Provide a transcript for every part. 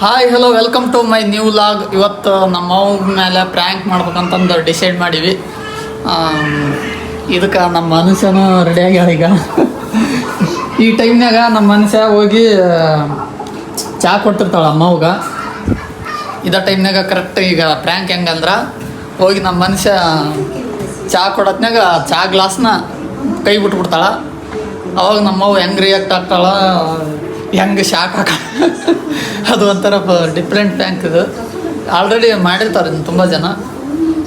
Hi hello welcome to my new vlog. ಇವತ್ತು ನಮ್ಮ ಅವ್ವ ಮೇಲೆ ಪ್ರ್ಯಾಂಕ್ ಮಾಡ್ಬೇಕಂತಂದು ಡಿಸೈಡ್ ಮಾಡೀವಿ. ಇದಕ್ಕೆ ನಮ್ಮ ಮನುಷ್ಯನೂ ರೆಡಿಯಾಗ್ಯಾಳ ಈಗ. ಈ ಟೈಮ್ನಾಗ ನಮ್ಮ ಮನುಷ್ಯ ಹೋಗಿ ಚಹಾ ಕೊಡ್ತಿರ್ತಾಳೆ ಅಮ್ಮವ್ಗೆ. ಇದೇ ಟೈಮ್ನಾಗ ಕರೆಕ್ಟ್ ಈಗ ಪ್ರ್ಯಾಂಕ್ ಹೆಂಗಂದ್ರೆ ಹೋಗಿ ನಮ್ಮ ಮನುಷ್ಯ ಚಹಾ ಕೊಡೋತ್ನಾಗ ಚಹಾ ಗ್ಲಾಸ್ನ ಕೈ ಬಿಟ್ಬಿಡ್ತಾಳೆ. ಅವಾಗ ನಮ್ಮವ್ವ ಹೆಂಗೆ ರಿಯಾಕ್ಟ್ ಆಗ್ತಾಳ, ಹೆಂಗೆ ಶಾಕ್ ಹಾಕ ಅದು ಒಂಥರ ಡಿಫ್ರೆಂಟ್ ಪ್ರ್ಯಾಂಕ್. ಇದು ಆಲ್ರೆಡಿ ಮಾಡಿರ್ತಾರೆ ತುಂಬ ಜನ.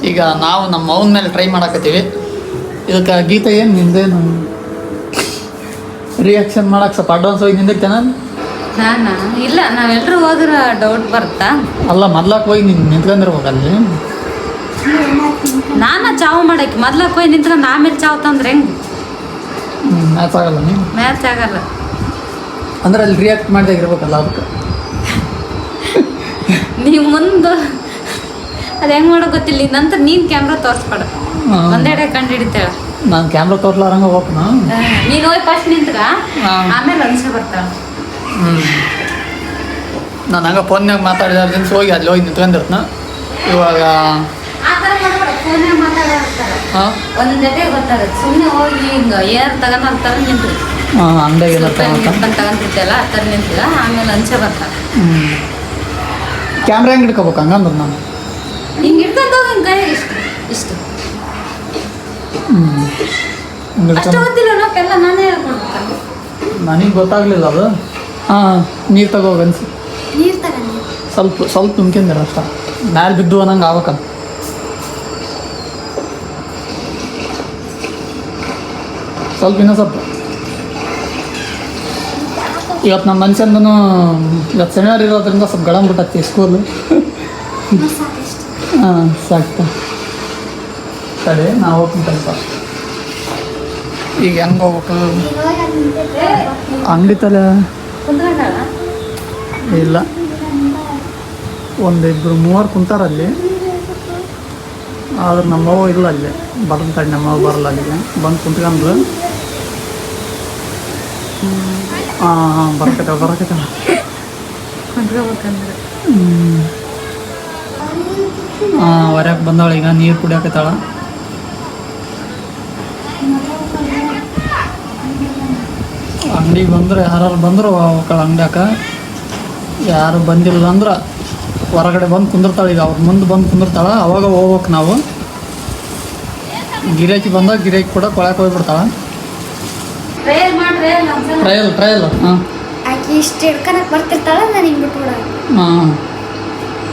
ಈಗ ನಾವು ನಮ್ಮ ಅವನ ಮೇಲೆ ಟ್ರೈ ಮಾಡಕತ್ತೀವಿ. ಇದಕ್ಕೆ ಗೀತ ಏನು ನಿಂದೇನು ರಿಯಾಕ್ಷನ್ ಮಾಡಕ್ಕೆ ಸ್ವಲ್ಪ ಅಡ್ವಾನ್ಸ್ ಹೋಗಿ ನಿಂದಿರ್ತೇನೆ ನಾನು ಇಲ್ಲ, ನಾವೆಲ್ಲರೂ ಹೋದ್ರೆ ಡೌಟ್ ಬರುತ್ತಾ? ಅಲ್ಲ, ಮೊದ್ಲಕ್ಕೆ ಹೋಗಿ ನಿಂತ್ಕೊಂಡಿರ್ಬೇಕಲ್ಲಿ. ನಾನು ಚಾವು ಮಾಡಕ್ಕೆ ಮೊದ್ಲಕ್ಕೆ ಹೋಗಿ ನಿಂತ್ಕೊಂಡು ಆಮೇಲೆ ಚಾವು ತಂದ್ರೆ ಹೆಂಗೆ ಮ್ಯಾಚ್ ಆಗಲ್ಲ. ನೀವು ಮ್ಯಾಚ್ ಆಗಲ್ಲ ಅಂದ್ರೆ ಅಲ್ಲಿ ರಿಯಾಕ್ಟ್ ಮಾಡ್ದಾಗ ಇರ್ಬೇಕಲ್ಲ ಅದಕ್ಕೆ. ನೀವು ಮುಂದೆ ಅದು ಹೆಂಗೆ ಮಾಡೋಕೆ ಗೊತ್ತಿಲ್ಲ. ನಂತರ ನೀನು ಕ್ಯಾಮ್ರಾ ತೋರಿಸ್ಬೇಡ, ಒಂದೆಡೆ ಕಂಡು ಹಿಡಿತೇಳ. ನಾನು ಕ್ಯಾಮ್ರಾ ತೋರ್ಲಾರಂಗೆ ಹೋಗ್ನ. ನೀನು ಹೋಗಿ ಫಸ್ಟ್ ನಿಂತ್ಗ, ಆಮೇಲೆ ಅನ್ಸೆ ಬರ್ತಾಳ. ನಾನು ಹಂಗೆ ಫೋನ್ಯಾಗ ಮಾತಾಡಿದ ದಿನ ಹೋಗಿ ಅಲ್ಲಿ ಹೋಗಿ ನಿಂತ್ಕೊಂಡಿರ್ತನ. ಇವಾಗ ಆ ಥರ ಮಾಡ್ಬೇಡ, ಫೋನ್ಯಾಗ ಮಾತಾಡಿರ್ತಾರೆ. ಒಂದು ಜೊತೆ ಗೊತ್ತಾಗುತ್ತೆ. ಸುಮ್ಮನೆ ಹೋಗಿ ಹಿಂಗೆ ಏರ್ ತಗೊಂಡ್ತಾರೆ ನಿಂತು ಅಂಗಡಿಗೆ ತಗೊಂತಿದ್ದೆಲ್ಲ ಆ ಥರ ನಿಂತ್ಗ, ಆಮೇಲೆ ಅನ್ಸೆ ಬರ್ತಾಳ. ಕ್ಯಾಮ್ರಾ ಹೆಂಗೆ ಹಿಡ್ಕೋಬೇಕು ಹಂಗಂದ್ರೆ ನಾನು ಹಿಂಗೆ ಹಿಡ್ಕೊಂಡು ಹೋಗಿ ಹಿಂಗೆ ಕೈಯಾಗ ಇಷ್ಟು ಅಷ್ಟು ಗೊತ್ತಿಲ್ಲ. ನಾವೆಲ್ಲ ನಾನೇ ಹೇಳ್ಕೊಡ್ಬೇಕು. ನನಗೆ ಗೊತ್ತಾಗಲಿಲ್ಲ ಅದು. ಹಾಂ, ನೀರು ತಗೋಗ ಅನ್ಸಿ. ನೀರು ತಗೊಂಡು ಸ್ವಲ್ಪ ತುಂಬ್ಕೊಂಡಿರ ಅಷ್ಟ, ಮ್ಯಾಲೆ ಬಿದ್ದು ಅನ್ನಂಗೆ ಆಗ್ಬೇಕಲ್ಲ. ಇನ್ನೂ ಸ್ವಲ್ಪ. ಇವತ್ತು ನಮ್ಮ ಮನುಷ್ಯಂದೂ ಇವತ್ತು ಶನಿವಾರ ಇರೋದ್ರಿಂದ ಸ್ವಲ್ಪ ಗಳಂ ಬಿಟ್ಟತಿ ಸ್ಕೂಲು. ಹಾಂ, ಸಾಕ್ತಾ ಸರಿ. ನಾವು ಹೋಗ್ತೀನಿ ಸ್ವಲ್ಪ. ಈಗ ಹೆಂಗೆ ಹೋಗ್ಬೇಕು? ಅಂಗಡಿ ತಲೆ ಇಲ್ಲ, ಒಂದಿಬ್ಬರು ಮೂವರು ಕುಂತಾರಲ್ಲಿ. ಆದ್ರೆ ನಮ್ಮವ್ವ ಇಲ್ಲ ಅಲ್ಲಿ. ಬರ್ತಾಳೆ ನಮ್ಮವ್ವ ಬರಲ್ಲ ಅಲ್ಲಿಗೆ. ಬಂದು ಕುಂತ್ಕೊಂಡ್ರು. ಹಾಂ, ಬರಕತ್ತ ಹಾಂ, ಹೊರಗೆ ಬಂದಾಳ. ಈಗ ನೀರು ಕುಡಿಯಾಕತ್ತಾಳ. ಅಂಗಡಿಗೆ ಬಂದ್ರೆ ಯಾರು ಬಂದರು ಅವಳ ಅಂಗಡ್ಯಾಕ. ಯಾರು ಬಂದಿಲ್ಲ ಅಂದ್ರೆ ಹೊರಗಡೆ ಬಂದು ಕುಂದಿರ್ತಾಳೆ. ಈಗ ಅವ್ರ ಮುಂದೆ ಬಂದು ಕುಂದಿರ್ತಾಳೆ. ಅವಾಗ ಹೋಗ್ಬೇಕು ನಾವು. ಗಿರಾಕಿ ಬಂದಾಗ ಗಿರಾಕಿ ಕೂಡ ಕೊಳಕ್ಕೆ ಹೋಗ್ಬಿಡ್ತಾಳೆ. ಟ್ರಯಲ್ ಹಾಂ, ಇಷ್ಟು ಹಿಡ್ಕೊಳಕ್ಕೆ ಬರ್ತಿರ್ತಾಳೆ, ನಾನು ಹಿಂಗೆ ಬಿಟ್ಬಿಡ. ಹಾಂ,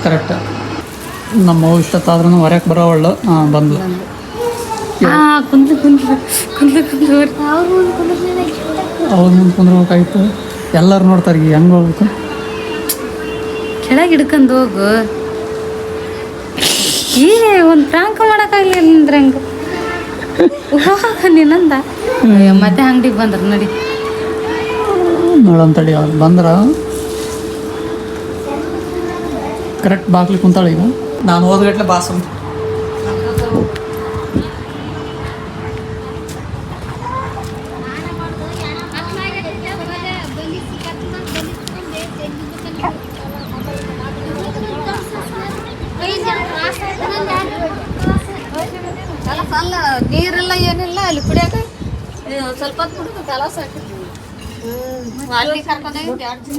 ಕರೆಕ್ಟ್. ನಮ್ಮ ಇಷ್ಟತ್ತಾದ್ರೂ ಹೊರಕ್ಕೆ ಬರೋವಳ್ಳು. ಹಾಂ, ಬಂದ್ಲು. ಅವ್ರ ಮುಂದೆ ಕುಂದ್ರಬೇಕಾಗಿತ್ತು. ಎಲ್ಲರೂ ನೋಡ್ತಾರೆ. ಈಗ ಹೆಂಗೆ ಹೋಗ್ಬೇಕು? ಕೆಳಗೆ ಹಿಡ್ಕೊಂಡು ಹೋಗು. ಒಂದು ಪ್ರ್ಯಾಂಕ್ ಮಾಡೋಕ್ಕಾಗಲಿಲ್ಲ ಅಂದ್ರೆ ಹೆಂಗೆ ನಿನ್ನಂದ ಮತ್ತೆ ಅಂಗಡಿಗೆ ಬಂದ್ರೆ ನೋಡಿ ನೋಡಂತಡಿ. ಅವ್ರು ಬಂದ್ರೆ ಕರೆಕ್ಟ್ ಬಾಗ್ಲಿ ಕುಂತಾಳೆ. ಈಗ ನಾನು ಹೋದ್ಗಟ್ಲೆ ಬಾಸು. ಅಲ್ಲ ನೀರೆಲ್ಲ ಏನಿಲ್ಲ ಅಲ್ಲಿ ಕುಡಿಯಾಕ ಸ್ವಲ್ಪ ಹೊತ್ತು ಕುಡಿದು ಕಲಾಸ ಹಾಕಿದ್ವಿ. ಅಲ್ಲಿ ನೋಡಿ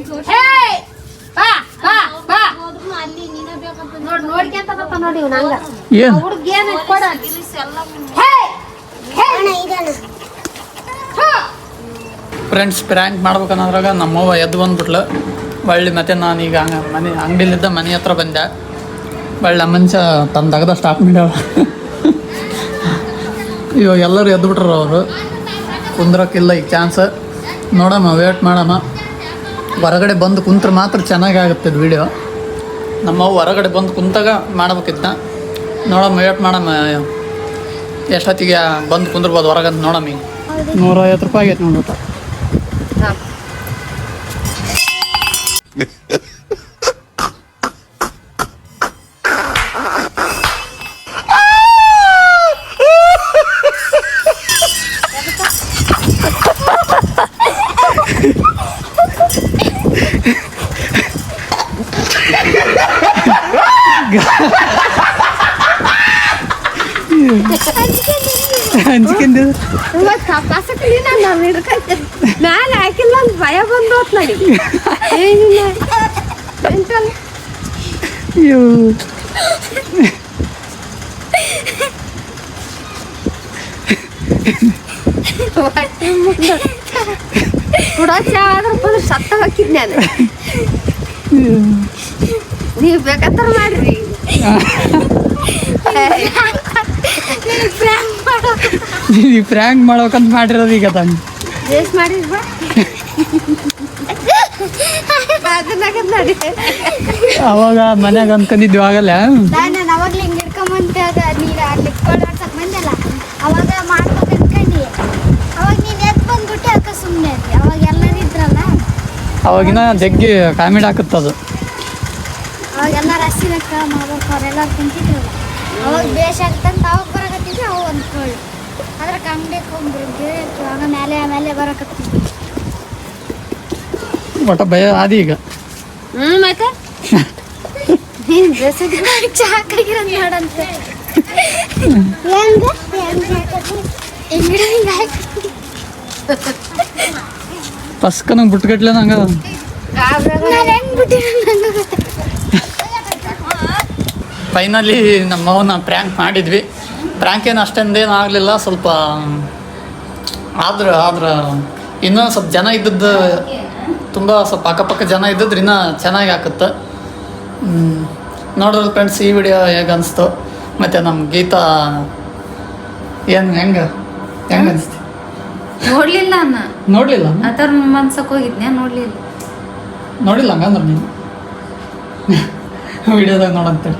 ಫ್ರೆಂಡ್ಸ್, ಪ್ರ್ಯಾಂಕ್ ಮಾಡ್ಬೇಕನ್ನೋದ್ರಾಗ ನಮ್ಮವ್ವ ಎದ್ದು ಬಂದ್ಬಿಟ್ಲು. ಒಳ್ಳೆ ಮತ್ತೆ ನಾನು ಈಗ ಅಂಗಡಿಲಿದ್ದ ಮನೆ ಹತ್ರ ಬಂದೆ. ಒಳ್ಳೆ ಮನುಷ್ಯ ತನ್ನ ತೆಗ್ದ ಸ್ಟಾಪ್ ಮಾಡ್ಯಾಳ. ಇವಾಗ ಎಲ್ಲರೂ ಎದ್ದುಬಿಟ್ರು. ಅವರು ಕುಂದ್ರಕ್ಕಿಲ್ಲ ಈಗ ಚಾನ್ಸ್. ನೋಡಮ್ಮ, ವೇಟ್ ಮಾಡಮ್ಮ. ಹೊರಗಡೆ ಬಂದು ಕುಂತ್ರೆ ಮಾತ್ರ ಚೆನ್ನಾಗಿ ಆಗುತ್ತೆ ವಿಡಿಯೋ. ನಮ್ಮವ್ವ ಹೊರಗಡೆ ಬಂದು ಕುಂತಾಗ ಮಾಡ್ಬೇಕಿದ್ನ. ನೋಡಮ್ಮ, ವೇಟ್ ಮಾಡಮ್ಮ. ಎಷ್ಟೊತ್ತಿಗೆ ಬಂದು ಕುಂದ್ರಬೋದು ಹೊರಗಂತ ನೋಡಮ್ಮ. ಈಗ 150 ರೂಪಾಯಿ ಆಗೈತೆ ನೋಡ್ಬಿಟ್ಟು. ಹಂಚ್ಕೊಂಡು ಮ್ಯಾಲೆ ಹಾಕಿಲ್ಲ ಅಂತ ಭಯ ಬಂದು ಹೋತ್ ನಡಿ ಏನಿಲ್ಲ ಎಂತಲ್ಲ ಅಯ್ಯೋ ಕುಡೋಚ ಆದ್ರ ಬಂದ್ರೆ ಸತ್ತ ಹಾಕಿದ್ ನಾನು ನೀವು ಬೇಕಾದ್ರ ಮಾಡ್ರಿ ನೀವು ಪ್ರ್ಯಾಂಕ್ ಮಾಡ್ಬೇಕಂತ ಮಾಡಿರೋದು ಈಗ ತಾನು ರೇಸ್ ಮಾಡಿದ್ವಾ ಅದನ್ನಾಗದ್ ನಡಿ ಅವಾಗ ಮನ್ಯಾಗ ಅನ್ಕೊಂಡಿದ್ವಿ ಆಗಲ್ಲ ನಾನು ಅವಾಗ್ಲೇ ಹಿಂಗೆ ಹಿಡ್ಕೊಂಬಂತ ನೀರು ಅಲ್ಲಿ ಕೊಡಾಡ್ಸಕ್ ಬಂದಲ್ಲ ಅವಾಗ ಮಾಡ್ಬೇಕು ಅನ್ಕಂಡಿ ಅವಾಗ ನೀನು ಎದ್ದು ಬಂದ್ಬಿಟ್ಟು ಅದಕ್ಕೆ ಸುಮ್ಮನೆ ಅವಾಗ ಎಲ್ಲರೂ ಇದ್ರಲ್ಲ ಅವಾಗಿನ ಜಗ್ಗಿ ಕಾಮಿಡಿ ಹಾಕುತ್ತದು ಅವಾಗ ಎಲ್ಲರೂ ಹಸಿರಕ್ಕ ಮಾಡ್ಬೇಕು ಅವರೆಲ್ಲರೂ ಕುಂತಿದ್ರಲ್ಲ ಅವಾಗ ಬೇಷಾಗ್ತಂತ ಅವಾಗ ಬರಕತ್ತಿದ್ವಿ ಅವಾಗ ಅಂದ್ಕೊಳ್ಳಿ ಅದ್ರ ಅಂಗಡಿಗೆ ಹೋಗ್ಬಿಡ್ತೀವಿ ಅವಾಗ ಮೇಲೆ ಬರಕತ್ತಿದ್ವಿ ಒಟ್ಟ ಭಯ ಆದಿ ಈಗ ಮತ್ತೆ ನೀನ್ ಡ್ರೆಸ್ ಚಾಕಾಗಿರೋದು ನೋಡಂತೆ ಪಸ್ಕ ನಂಗೆ ಬಿಟ್ಗಟ್ಲೆ ನಂಗೆ ಫೈನಲಿ ನಮ್ಮವನ್ನ ಪ್ರ್ಯಾಂಕ್ ಮಾಡಿದ್ವಿ ಪ್ರ್ಯಾಂಕ್ ಏನು ಅಷ್ಟೊಂದೇನು ಆಗಲಿಲ್ಲ ಸ್ವಲ್ಪ ಆದ್ರೆ ಇನ್ನೂ ಸ್ವಲ್ಪ ಜನ ಇದ್ದದ್ದು ತುಂಬ ಸ್ವಲ್ಪ ಅಕ್ಕಪಕ್ಕ ಜನ ಇದ್ದದ್ರೆ ಇನ್ನೂ ಚೆನ್ನಾಗಿ ಆಕತ್ತೆ ನೋಡಿದ್ರೆ ಫ್ರೆಂಡ್ಸ್ ಈ ವಿಡಿಯೋ ಹೇಗೆ ಅನಿಸ್ತು ಮತ್ತು ನಮ್ಮ ಗೀತಾ ಏನು ಹೆಂಗೆ ಅನಿಸ್ತು ನೋಡ್ಲಿಲ್ಲ ಅನ್ನ ನೋಡಲಿಲ್ಲ ಆತರ ಮನ್ಸಕ್ ಹೋಗಿದ್ನೆ ನೋಡ್ಲಿಲ್ಲ ನೋಡಿಲ್ಲ ಹಂಗಂದ್ರೆ ನೀನು ವಿಡಿಯೋದಾಗ ನೋಡಂತೇಳಿ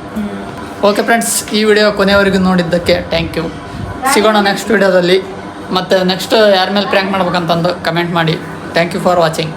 ಓಕೆ ಫ್ರೆಂಡ್ಸ್ ಈ ವಿಡಿಯೋ ಕೊನೆಯವರೆಗೂ ನೋಡಿದ್ದಕ್ಕೆ ಥ್ಯಾಂಕ್ ಯು ಸಿಗೋಣ ನೆಕ್ಸ್ಟ್ ವಿಡಿಯೋದಲ್ಲಿ ಮತ್ತು ನೆಕ್ಸ್ಟ್ ಯಾರ ಮೇಲೆ ಪ್ರ್ಯಾಂಕ್ ಮಾಡ್ಬೇಕಂತಂದು ಕಮೆಂಟ್ ಮಾಡಿ ಥ್ಯಾಂಕ್ ಯು ಫಾರ್ ವಾಚಿಂಗ್